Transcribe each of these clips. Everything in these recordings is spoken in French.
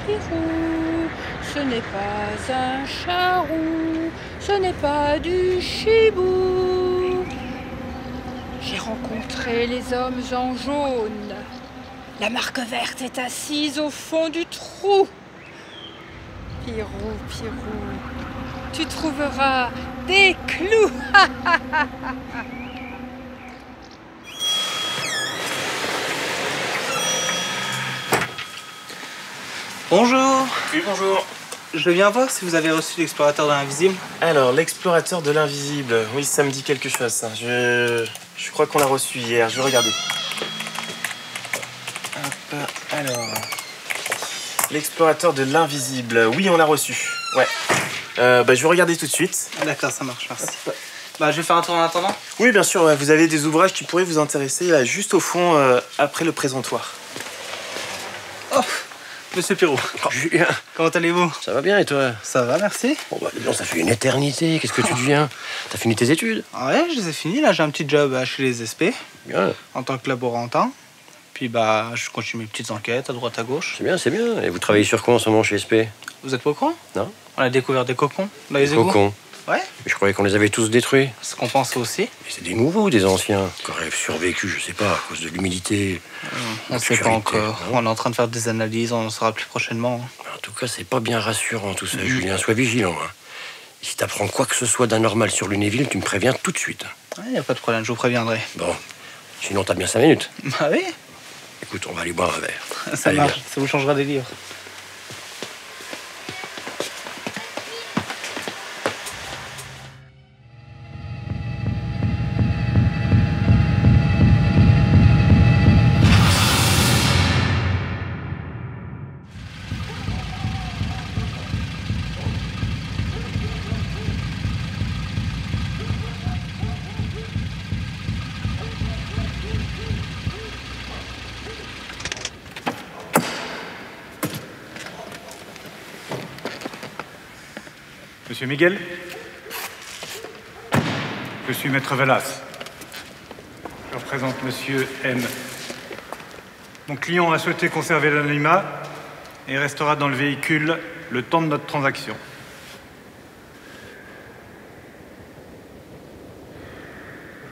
pirou. Ce n'est pas un charou, ce n'est pas du chibou. J'ai rencontré les hommes en jaune. La marque verte est assise au fond du trou. Pirou, Pirou, tu trouveras des clous. Bonjour. Oui, bonjour. Je viens voir si vous avez reçu l'explorateur de l'invisible. Alors, l'explorateur de l'invisible. Oui, ça me dit quelque chose, ça. Je crois qu'on l'a reçu hier. Je vais regarder. Hop, alors... L'explorateur de l'invisible. Oui, on l'a reçu. Ouais. Je vais regarder tout de suite. D'accord, ça marche, merci. Je vais faire un tour en attendant. Oui, bien sûr, ouais, vous avez des ouvrages qui pourraient vous intéresser, là, juste au fond, après le présentoir. Oh, Monsieur Pirou. Julien, Comment allez-vous? ça va bien et toi? Ça va, merci. Bon bah dis donc, ça fait une éternité, qu'est-ce que tu deviens? T'as fini tes études? Ouais, je les ai finis. Là, j'ai un petit job chez les SP Bien, en tant que laborantin. Puis je continue mes petites enquêtes à droite à gauche. c'est bien, c'est bien. Et vous travaillez sur quoi en ce moment chez SP? Vous êtes pas au courant? Non? On a découvert des cocons dans les égouts. Cocon. Ouais, Mais je croyais qu'on les avait tous détruits. c'est ce qu'on pensait aussi. Mais c'est des nouveaux, des anciens, qui auraient survécu, je sais pas, à cause de l'humidité. On sait pas sécurité, encore. non? On est en train de faire des analyses, on en saura plus prochainement. En tout cas, c'est pas bien rassurant tout ça, Julien. Sois vigilant. Hein. Et si t'apprends quoi que ce soit d'anormal sur Lunéville, tu me préviens tout de suite. Ouais, y a pas de problème, je vous préviendrai. Bon. Sinon, t'as bien 5 minutes. Bah oui, Écoute, on va aller boire un verre. ça Allez, marche, viens. ça vous changera des livres. Monsieur Miguel? Je suis Maître Velas. Je représente Monsieur M. Mon client a souhaité conserver l'anonymat et restera dans le véhicule le temps de notre transaction.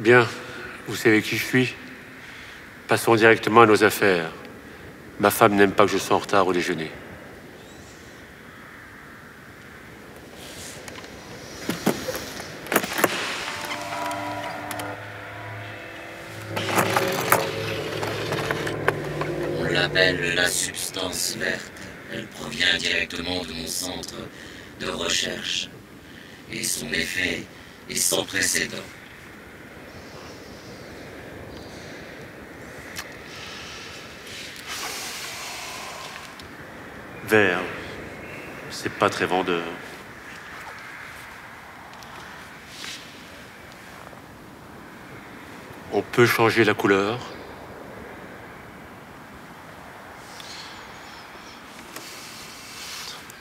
Bien, vous savez qui je suis. Passons directement à nos affaires. Ma femme n'aime pas que je sois en retard au déjeuner. On l'appelle la substance verte. Elle provient directement de mon centre de recherche. Et son effet est sans précédent. Vert, c'est pas très vendeur. On peut changer la couleur.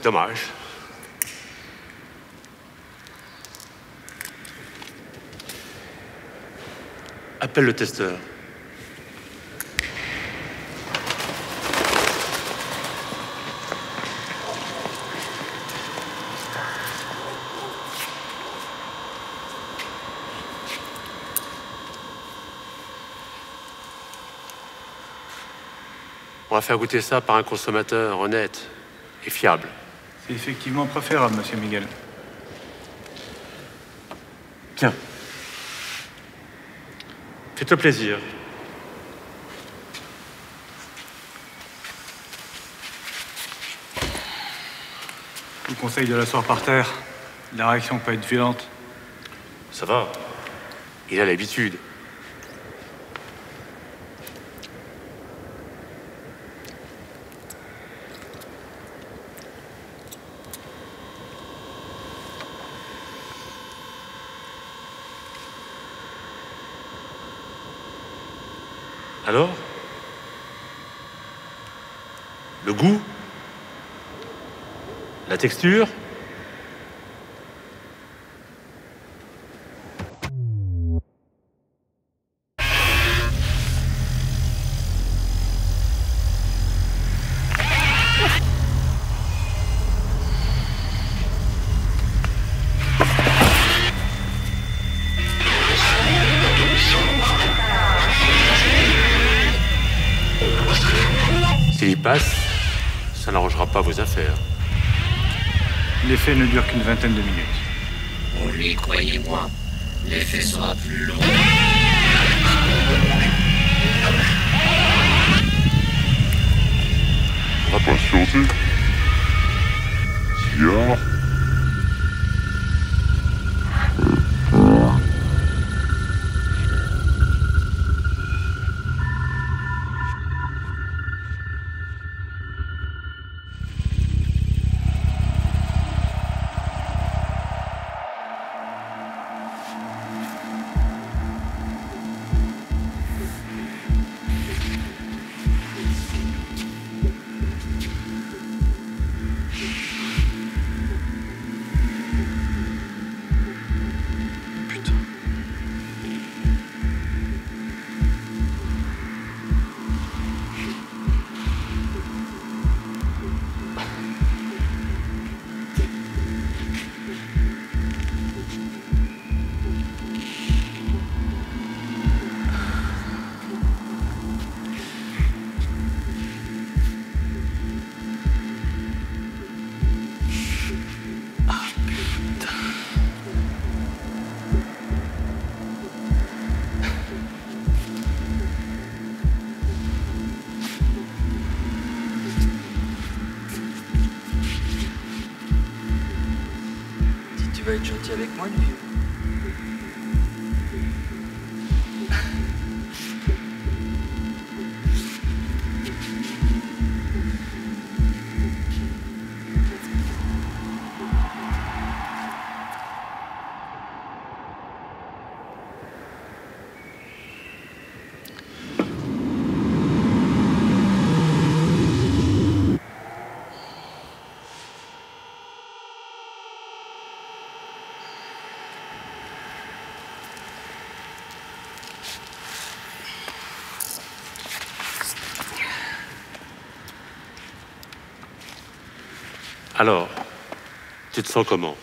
Dommage. Appelle le testeur. On va faire goûter ça par un consommateur honnête et fiable. C'est effectivement préférable, Monsieur Miguel. Tiens. Fais-toi plaisir. Je vous conseille de l'asseoir par terre. La réaction peut être violente. Ça va. Il a l'habitude. Alors? Le goût? La texture? passe, ça n'arrangera pas vos affaires. L'effet ne dure qu'une vingtaine de minutes. Pour lui, croyez-moi, l'effet sera plus long. On va patienter. Tiens. Tu vas être gentil avec moi, lui. Alors, tu te sens comment?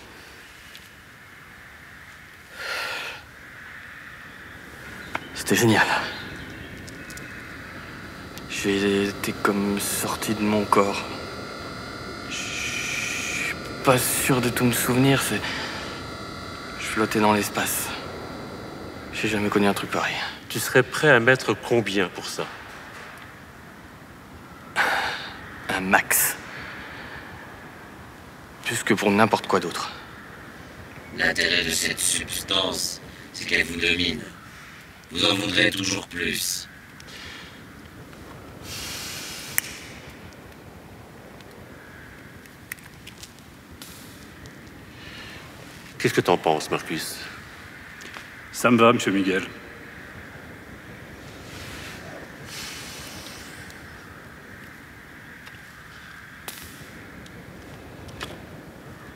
C'était génial. J'ai été comme sorti de mon corps. Je suis pas sûr de tout me souvenir, c'est... Je flottais dans l'espace. J'ai jamais connu un truc pareil. Tu serais prêt à mettre combien pour ça? Un max. Plus que pour n'importe quoi d'autre. L'intérêt de cette substance, c'est qu'elle vous domine. Vous en voudrez toujours plus. Qu'est-ce que t'en penses, Marcus? Ça me va, monsieur Miguel.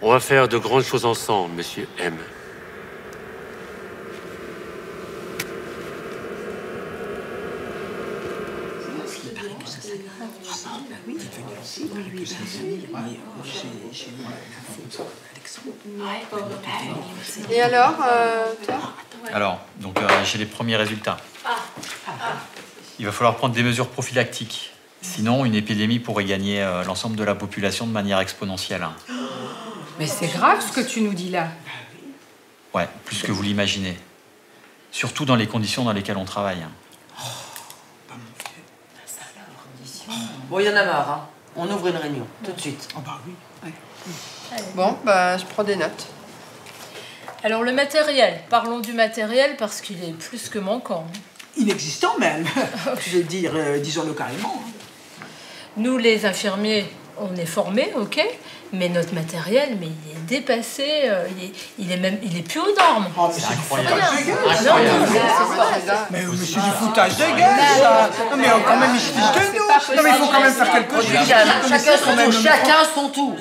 On va faire de grandes choses ensemble, monsieur M. Et alors, toi? Alors, donc j'ai les premiers résultats. Il va falloir prendre des mesures prophylactiques. Sinon, une épidémie pourrait gagner l'ensemble de la population de manière exponentielle. Mais c'est grave ce que tu nous dis là. Ouais, plus que vous l'imaginez. Surtout dans les conditions dans lesquelles on travaille. Bon, il y en a marre, hein. On ouvre une réunion, tout de suite. Oh bah oui. Ouais. Bon, bah je prends des notes. Alors le matériel, parlons du matériel parce qu'il est plus que manquant. Inexistant même, je veux dire, disons-le carrément. Nous les infirmiers, on est formés, ok, mais notre matériel, mais il est dépassé, il est plus aux normes. Oh, mais c'est incroyable. Mais c'est du foutage de gueule, ça. Non, mais quand même, ils se fichent de nous. Non, mais il faut quand même faire quelque chose. Chacun son tour.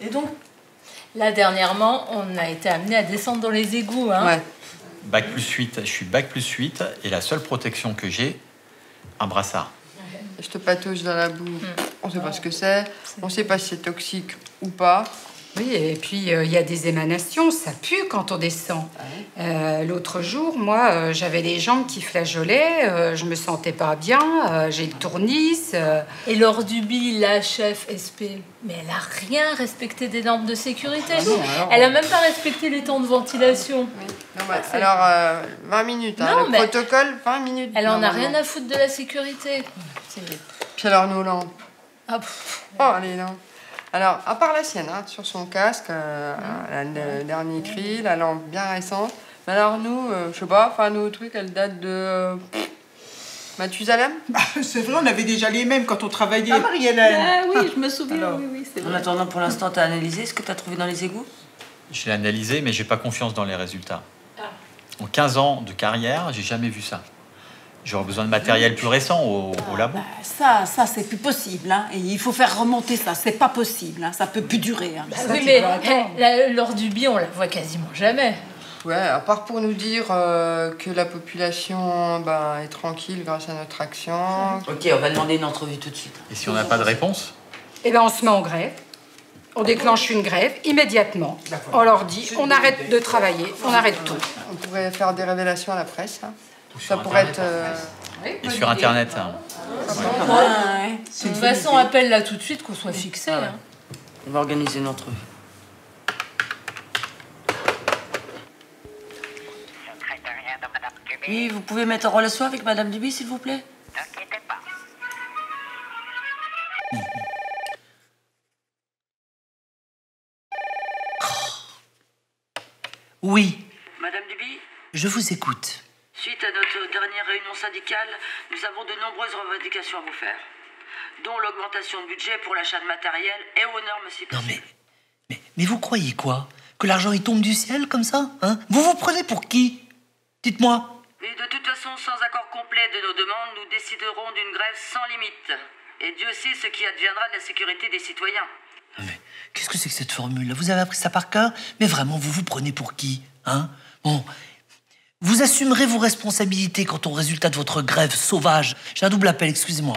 Et donc, là, dernièrement, on a été amené à descendre dans les égouts. Hein. Ouais. Bac plus 8, je suis bac plus 8 et la seule protection que j'ai, un brassard. Je te patauge dans la boue. On sait pas ce que c'est. On sait pas si c'est toxique ou pas. Oui, et puis il y a des émanations, ça pue quand on descend. L'autre jour, moi, j'avais les jambes qui flageolaient, je me sentais pas bien, j'ai le tournis. Et Laure Duby, la chef SP, mais elle a rien respecté des normes de sécurité. Ah non, alors... Elle a même pas respecté les temps de ventilation. Oui. Non, bah, alors, 20 minutes, hein, non, le protocole, 20 minutes. Elle en a rien à foutre de la sécurité. Puis alors, nos lampes. Ah, oh, allez, là. Alors, à part la sienne, hein, sur son casque, le dernier cri, la lampe bien récente. Mais alors, nous, je sais pas, enfin, nos trucs, elles datent de. Mathusalem. C'est vrai, on avait déjà les mêmes quand on travaillait. Ah, Marie-Hélène. Ah oui, je me souviens, alors. oui, c'est vrai. En attendant, pour l'instant, t'as analysé ce que t'as trouvé dans les égouts? Je l'ai analysé, mais j'ai pas confiance dans les résultats. En 15 ans de carrière, j'ai jamais vu ça. J'aurais besoin de matériel plus récent au labo. Ça, c'est plus possible. Hein. Et il faut faire remonter ça. C'est pas possible. Hein. Ça peut plus durer. Hein. Oui, mais Laure Duby, on la voit quasiment jamais. Ouais, à part pour nous dire que la population est tranquille grâce à notre action. Ok, on va demander une entrevue tout de suite. Et si on n'a pas de réponse? Eh bien, on se met en grève. On déclenche une grève immédiatement. On leur dit, on arrête de travailler, on arrête tout. On pourrait faire des révélations à la presse. Hein. Ça pourrait être... Et sur Internet. Hein. Ouais. De toute façon, appelle là tout de suite qu'on soit fixé. Hein. On va organiser une entrevue. Oui, vous pouvez mettre en relation avec Madame Duby, s'il vous plaît? N'inquiétez pas. Oui. Madame Duby? Je vous écoute. Suite à notre dernière réunion syndicale, nous avons de nombreuses revendications à vous faire, dont l'augmentation de budget pour l'achat de matériel et aux normes ci-dessus. Non mais vous croyez quoi? Que l'argent il tombe du ciel comme ça, hein? Vous vous prenez pour qui? Dites-moi. Et de toute façon, sans accord complet de nos demandes, nous déciderons d'une grève sans limite. Et Dieu sait ce qui adviendra de la sécurité des citoyens. Mais qu'est-ce que c'est que cette formule-là? Vous avez appris ça par cœur? Mais vraiment, vous vous prenez pour qui, hein? Bon, vous assumerez vos responsabilités quant au résultat de votre grève sauvage. J'ai un double appel, excusez-moi.